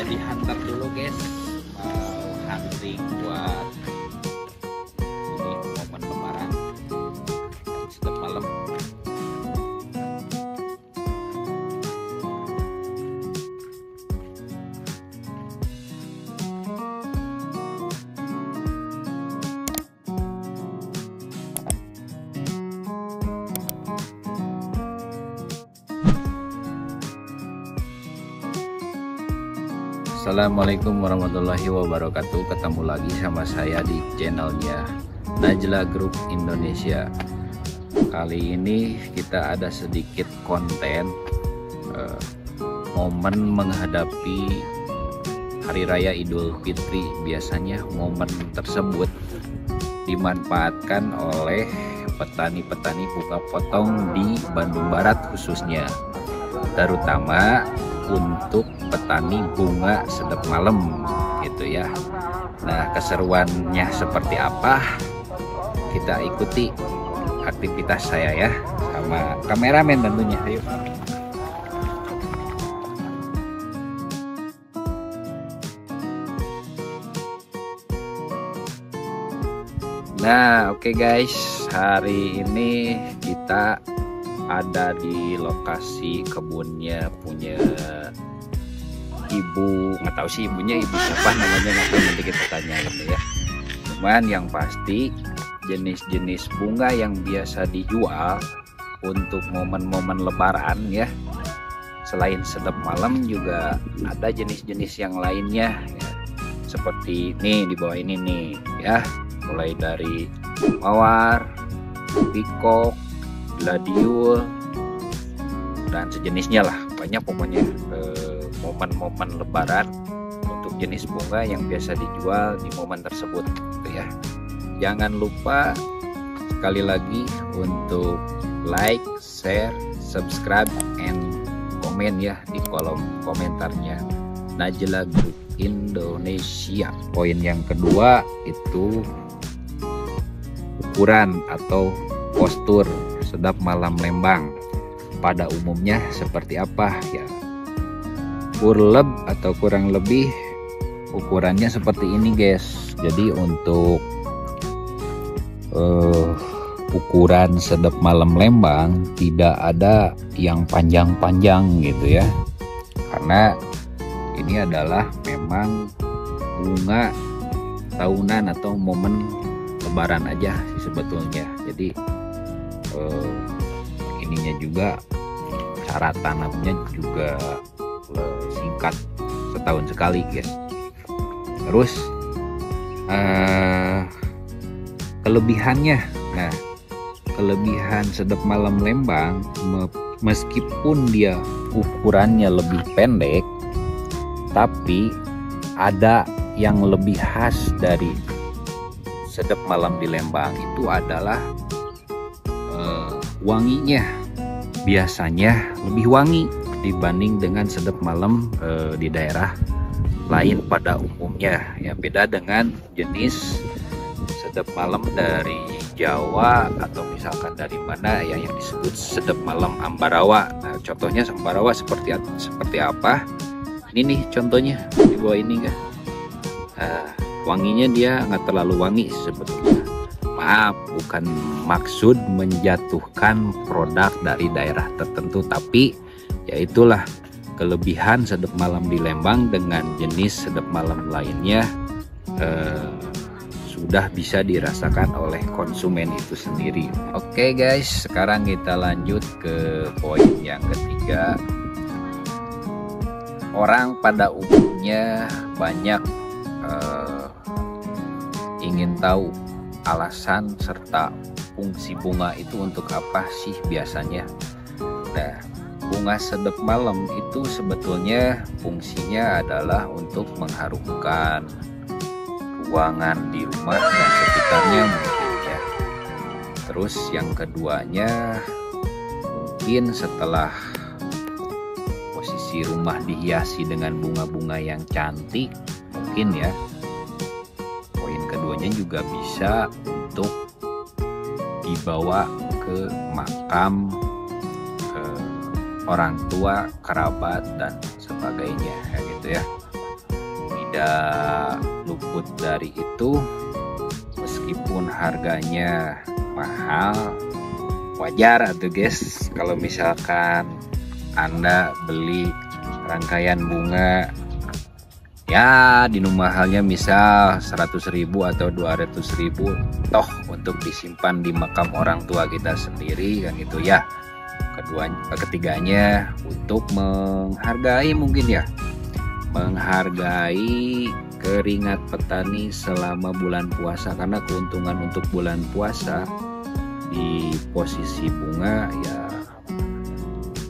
Jadi hunter dulu guys, mau hunting buat ini momen lebaran sedap malam. Assalamualaikum warahmatullahi wabarakatuh. Ketemu lagi sama saya di channelnya Najla Group Indonesia. Kali ini kita ada sedikit konten momen menghadapi Hari Raya Idul Fitri. Biasanya momen tersebut dimanfaatkan oleh petani-petani bunga potong di Bandung Barat khususnya, terutama untuk petani bunga sedap malam gitu ya. Nah, keseruannya seperti apa, kita ikuti aktivitas saya ya, sama kameramen tentunya. Ayo. Nah, oke guys, hari ini kita ada di lokasi kebunnya punya ibu, nggak tahu sih ibunya ibu siapa namanya, nggak tahu, nanti kita tanya gitu ya. Cuman yang pasti jenis-jenis bunga yang biasa dijual untuk momen-momen lebaran ya, selain sedap malam juga ada jenis-jenis yang lainnya ya. Seperti ini di bawah ini nih ya, mulai dari mawar, pikok, gladiol dan sejenisnya lah, banyak pokoknya momen-momen lebaran untuk jenis bunga yang biasa dijual di momen tersebut gitu ya. Jangan lupa sekali lagi untuk like, share, subscribe, and komen ya di kolom komentarnya Najla Group Indonesia. Poin yang kedua itu ukuran atau postur sedap malam Lembang pada umumnya seperti apa ya. Urleb atau kurang lebih ukurannya seperti ini guys. Jadi untuk ukuran sedap malam Lembang tidak ada yang panjang-panjang gitu ya, karena ini adalah memang bunga tahunan atau momen lebaran aja sih sebetulnya. Jadi ininya juga cara tanamnya juga singkat, setahun sekali guys. Terus kelebihannya, nah kelebihan sedap malam Lembang meskipun dia ukurannya lebih pendek, tapi ada yang lebih khas dari sedap malam di Lembang itu adalah wanginya. Biasanya lebih wangi dibanding dengan sedap malam di daerah lain pada umumnya ya. Beda dengan jenis sedap malam dari Jawa atau misalkan dari mana ya, yang disebut sedap malam Ambarawa. Nah, contohnya Ambarawa seperti apa? Ini nih contohnya di bawah ini kan. Wanginya dia nggak terlalu wangi sebetulnya. Maaf, bukan maksud menjatuhkan produk dari daerah tertentu, tapi ya itulah kelebihan sedap malam di Lembang dengan jenis sedap malam lainnya, sudah bisa dirasakan oleh konsumen itu sendiri. Oke guys, sekarang kita lanjut ke poin yang ketiga. Orang pada umumnya banyak ingin tahu alasan serta fungsi bunga itu untuk apa sih biasanya. Nah, bunga sedap malam itu sebetulnya fungsinya adalah untuk mengharumkan ruangan di rumah dan sekitarnya mungkin ya. Terus yang keduanya, mungkin setelah posisi rumah dihiasi dengan bunga-bunga yang cantik, mungkin ya. Poin keduanya juga bisa untuk dibawa ke makam orang tua, kerabat dan sebagainya ya gitu ya. tidak luput dari itu. Meskipun harganya mahal, wajar atau guys kalau misalkan Anda beli rangkaian bunga ya di mahalnya misal 100.000 atau 200.000, toh untuk disimpan di makam orang tua kita sendiri kan gitu ya. Ketiganya untuk menghargai, mungkin ya menghargai keringat petani selama bulan puasa, karena keuntungan untuk bulan puasa di posisi bunga ya,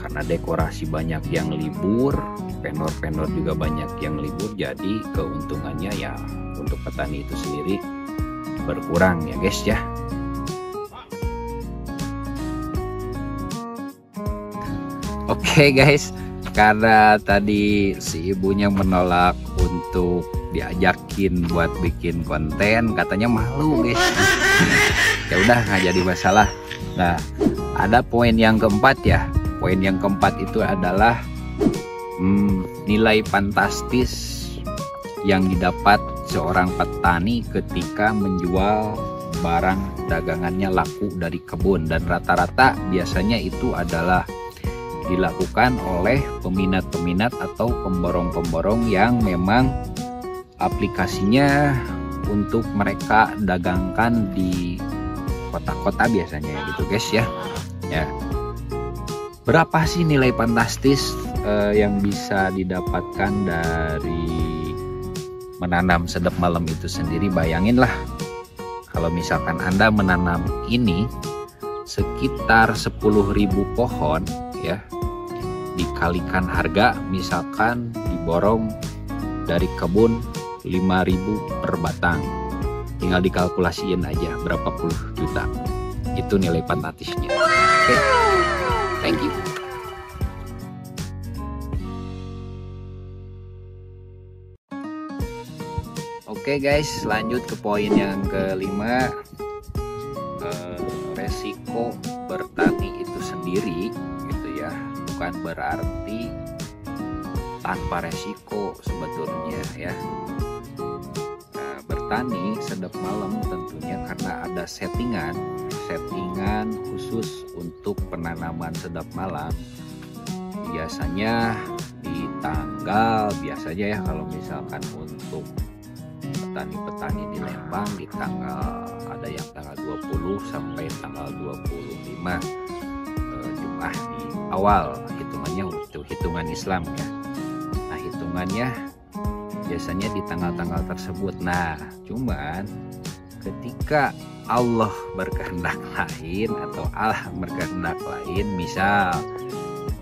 karena dekorasi banyak yang libur, vendor-vendor juga banyak yang libur, jadi keuntungannya ya untuk petani itu sendiri berkurang ya guys ya. Oke guys, karena tadi si ibunya menolak untuk diajakin buat bikin konten, katanya malu guys. Ya udah, nggak jadi masalah. Nah, ada poin yang keempat ya. Poin yang keempat itu adalah nilai fantastis yang didapat seorang petani ketika menjual barang dagangannya laku dari kebun, dan rata-rata biasanya itu adalah dilakukan oleh peminat-peminat atau pemborong-pemborong yang memang aplikasinya untuk mereka dagangkan di kota-kota biasanya ya gitu guys ya. Ya. Berapa sih nilai fantastis yang bisa didapatkan dari menanam sedap malam itu sendiri? Bayanginlah kalau misalkan Anda menanam ini sekitar 10.000 pohon ya, dikalikan harga misalkan diborong dari kebun 5.000 per batang, tinggal dikalkulasiin aja berapa puluh juta, itu nilai fantastisnya. Oke, thank you. Oke guys, lanjut ke poin yang kelima. Resiko bertani itu sendiri gitu ya, bukan berarti tanpa resiko sebetulnya ya. Nah, bertani sedap malam tentunya karena ada settingan khusus untuk penanaman sedap malam. Biasanya di tanggal, biasanya ya kalau misalkan untuk petani-petani di Lembang di tanggal, ada yang tanggal 20 sampai tanggal 25 Jumat di awal, hitungannya untuk hitungan Islam ya. Nah, hitungannya biasanya di tanggal-tanggal tersebut. Nah, cuman ketika Allah berkehendak lain atau Allah berkehendak lain, misal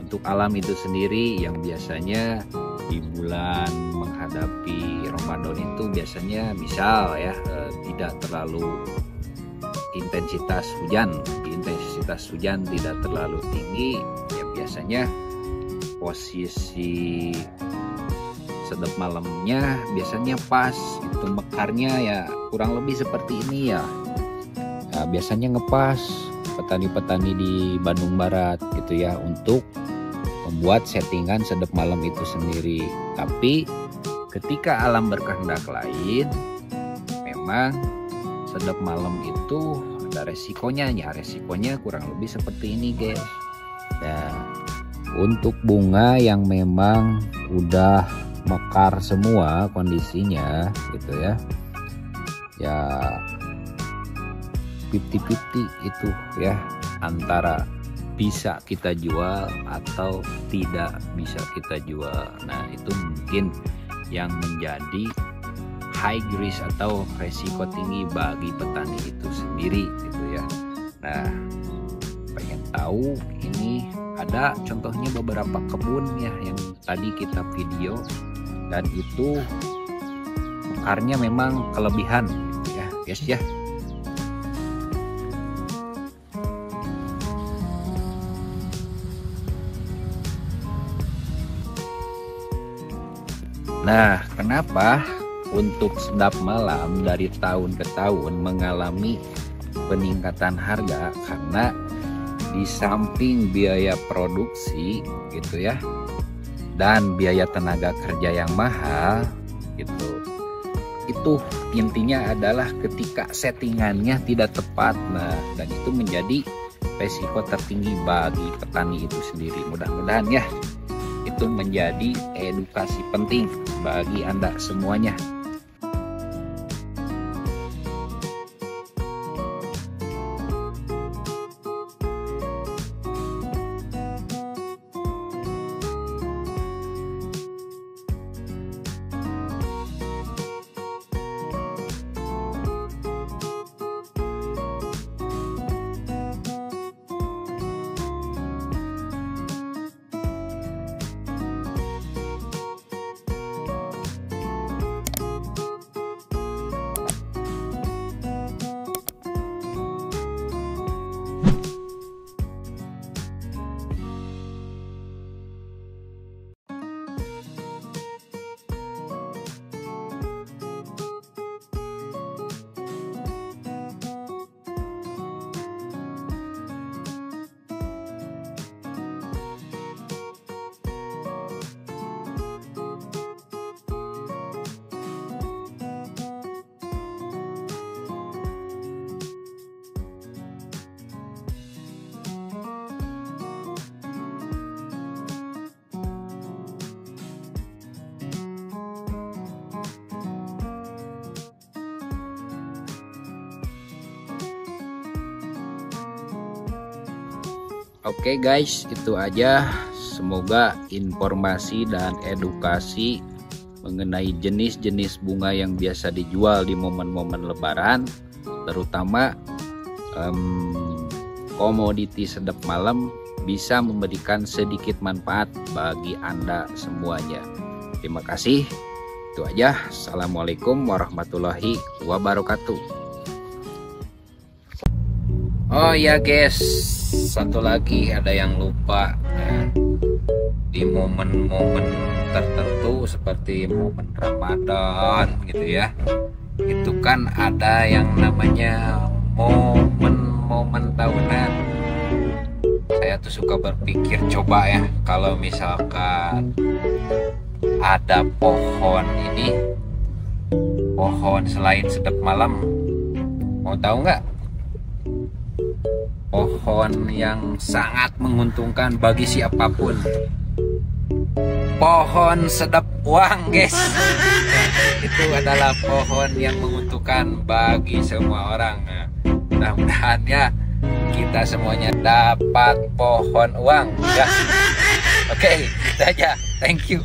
untuk alam itu sendiri yang biasanya di bulan menghadapi Ramadan itu biasanya misal ya tidak terlalu intensitas hujan tidak terlalu tinggi ya, biasanya posisi sedap malamnya biasanya pas, itu mekarnya ya kurang lebih seperti ini ya. Nah, biasanya ngepas petani-petani di Bandung Barat gitu ya untuk membuat settingan sedap malam itu sendiri. Tapi ketika alam berkehendak lain, memang sedap malam itu ada resikonya ya. Resikonya kurang lebih seperti ini guys. Nah, untuk bunga yang memang udah mekar semua kondisinya gitu ya, ya 50-50 itu ya, antara bisa kita jual atau tidak bisa kita jual. Nah, itu mungkin yang menjadi high risk atau resiko tinggi bagi petani itu sendiri gitu ya. Nah, pengen tahu ini ada contohnya beberapa kebun ya yang tadi kita video, dan itu mekarnya memang kelebihan gitu ya guys ya. Nah, kenapa untuk sedap malam dari tahun ke tahun mengalami peningkatan harga? Karena di samping biaya produksi gitu ya, dan biaya tenaga kerja yang mahal, gitu. Itu intinya adalah ketika settingannya tidak tepat, nah dan itu menjadi resiko tertinggi bagi petani itu sendiri. Mudah-mudahan ya itu menjadi edukasi penting bagi Anda semuanya. Oke guys, itu aja. Semoga informasi dan edukasi mengenai jenis-jenis bunga yang biasa dijual di momen-momen lebaran, terutama komoditi sedap malam, bisa memberikan sedikit manfaat bagi Anda semuanya. Terima kasih. Itu aja. Assalamualaikum warahmatullahi wabarakatuh. Oh ya guys, satu lagi ada yang lupa ya. Di momen-momen tertentu seperti momen Ramadan gitu ya, itu kan ada yang namanya momen-momen tahunan. Saya tuh suka berpikir, coba ya kalau misalkan ada pohon ini, pohon selain sedap malam, mau tahu nggak? Pohon yang sangat menguntungkan bagi siapapun, pohon sedap uang guys. Itu adalah pohon yang menguntungkan bagi semua orang. Mudah-mudahan ya kita semuanya dapat pohon uang ya. Oke, itu aja. Thank you.